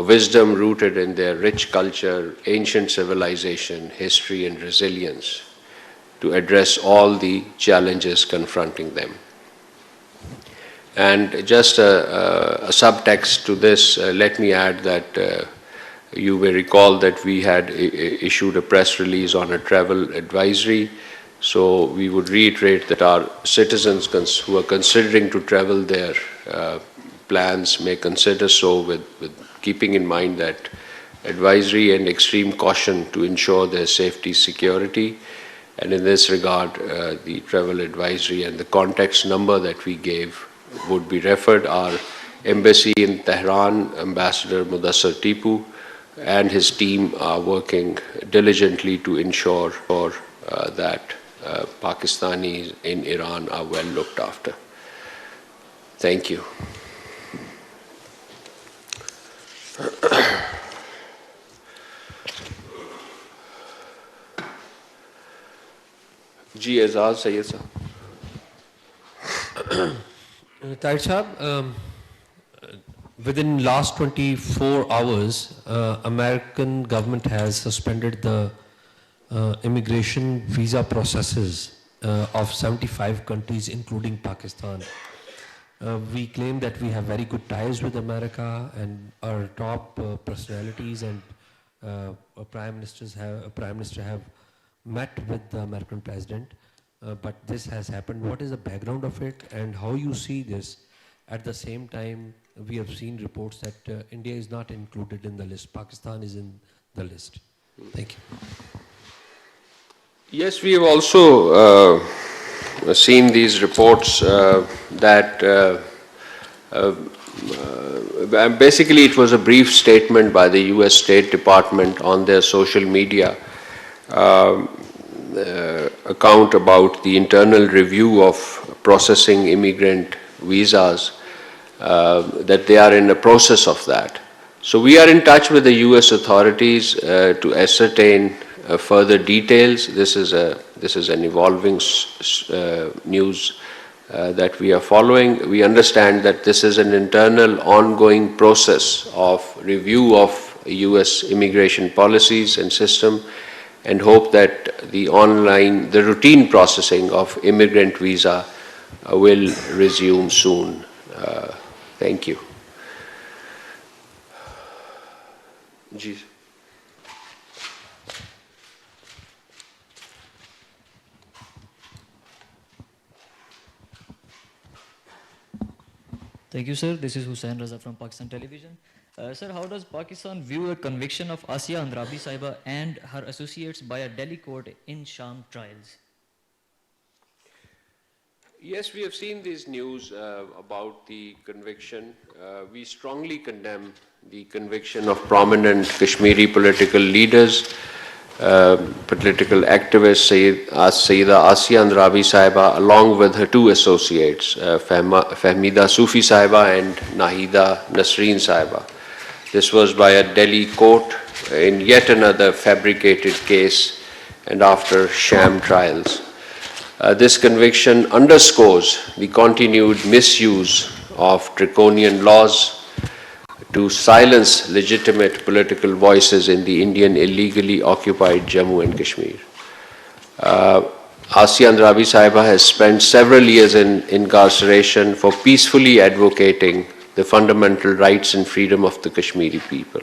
wisdom rooted in their rich culture, ancient civilization, history, and resilience to address all the challenges confronting them. And just a subtext to this, let me add that you may recall that we had issued a press release on a travel advisory. So we would reiterate that our citizens who are considering to travel their plans may consider so with keeping in mind that advisory and extreme caution to ensure their safety, security. And in this regard, the travel advisory and the context number that we gave would be referred. Our embassy in Tehran, Ambassador Mudassar Tipu, and his team are working diligently to ensure that Pakistanis in Iran are well looked after. Thank you. Ji Azaz Sayyid Sahab. Tahir Sahab, within last 24 hours, American government has suspended the immigration visa processes of 75 countries, including Pakistan. We claim that we have very good ties with America, and our top personalities and prime minister have met with the American president. But this has happened. What is the background of it, and how you see this? At the same time, we have seen reports that India is not included in the list. Pakistan is in the list. Thank you. Yes, we have also seen these reports that basically it was a brief statement by the US State Department on their social media account about the internal review of processing immigrant visas, that they are in the process of that. So we are in touch with the US authorities to ascertain further details. This is an evolving news that we are following. We understand that this is an internal ongoing process of review of US immigration policies and system, and hope that the routine processing of immigrant visa will resume soon. Thank you. Ji. Thank you, sir. This is Hussain Raza from Pakistan Television. Sir, how does Pakistan view a conviction of Asia Andrabi Sahiba and her associates by a Delhi court in Sham trials? Yes, we have seen this news about the conviction. We strongly condemn the conviction of prominent Kashmiri political leaders, political activist Sayyida Asia Andrabi Sahiba, along with her two associates, Fahmida Sufi Sahiba and Nahida Nasreen Sahiba. This was by a Delhi court in yet another fabricated case and after sham trials. This conviction underscores the continued misuse of draconian laws to silence legitimate political voices in the Indian illegally occupied Jammu and Kashmir. Asia Andrabi Sahiba has spent several years in incarceration for peacefully advocating the fundamental rights and freedom of the Kashmiri people.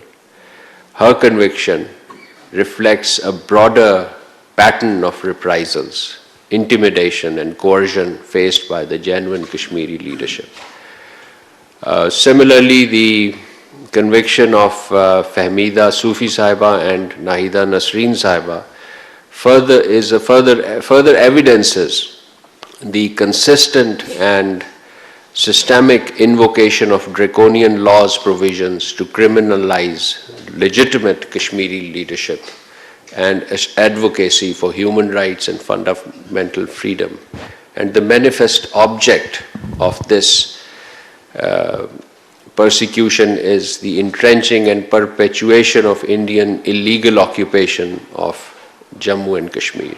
Her conviction reflects a broader pattern of reprisals, intimidation and coercion faced by the genuine Kashmiri leadership. Similarly, the conviction of Fahmida Sufi Sahiba and Nahida Nasreen Sahiba further evidences the consistent and systemic invocation of draconian laws provisions to criminalize legitimate Kashmiri leadership and advocacy for human rights and fundamental freedom. And the manifest object of this persecution is the entrenching and perpetuation of Indian illegal occupation of Jammu and Kashmir.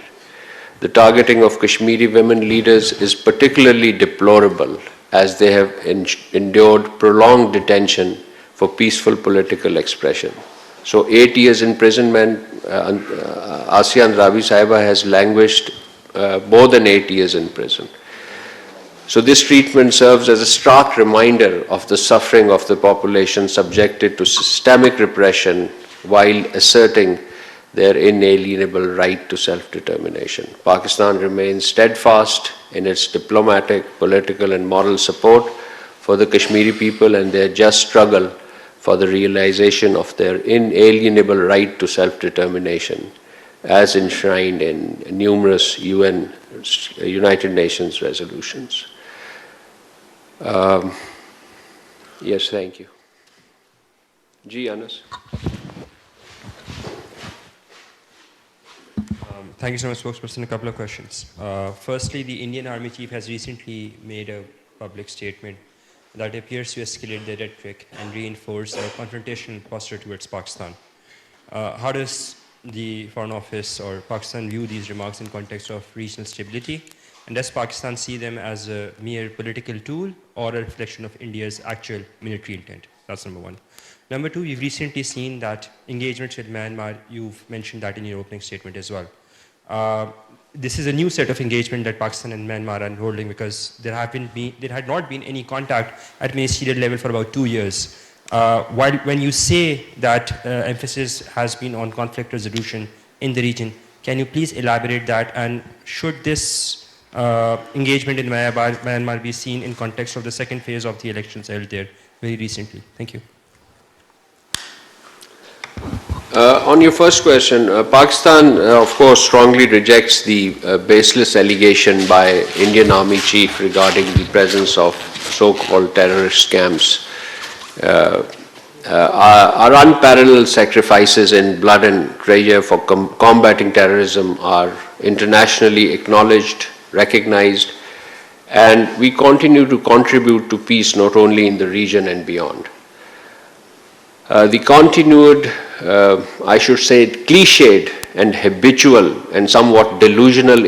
The targeting of Kashmiri women leaders is particularly deplorable, as they have endured prolonged detention for peaceful political expression. So 8 years imprisonment, Asiya Andrabi Sahiba has languished more than 8 years in prison. So this treatment serves as a stark reminder of the suffering of the population subjected to systemic repression while asserting their inalienable right to self-determination. Pakistan remains steadfast in its diplomatic, political and moral support for the Kashmiri people and their just struggle for the realization of their inalienable right to self-determination as enshrined in numerous United Nations resolutions. Yes, thank you. Ji, Anas. Thank you so much, spokesperson. A couple of questions. Firstly, the Indian Army Chief has recently made a public statement that appears to escalate the rhetoric and reinforce a confrontational posture towards Pakistan. How does the Foreign Office or Pakistan view these remarks in context of regional stability? And does Pakistan see them as a mere political tool or a reflection of India's actual military intent? That's number one. Number two, we've recently seen that engagements with Myanmar, you've mentioned that in your opening statement as well. This is a new set of engagement that Pakistan and Myanmar are holding because there had not been any contact at ministerial level for about 2 years. When you say that emphasis has been on conflict resolution in the region, can you please elaborate that, and should this engagement in Myanmar be seen in context of the second phase of the elections held there very recently? Thank you. On your first question, Pakistan, of course, strongly rejects the baseless allegation by Indian Army Chief regarding the presence of so-called terrorist camps. Our unparalleled sacrifices in blood and treasure for combating terrorism are internationally acknowledged, recognized, and we continue to contribute to peace not only in the region and beyond. The continued, I should say, cliched and habitual and somewhat delusional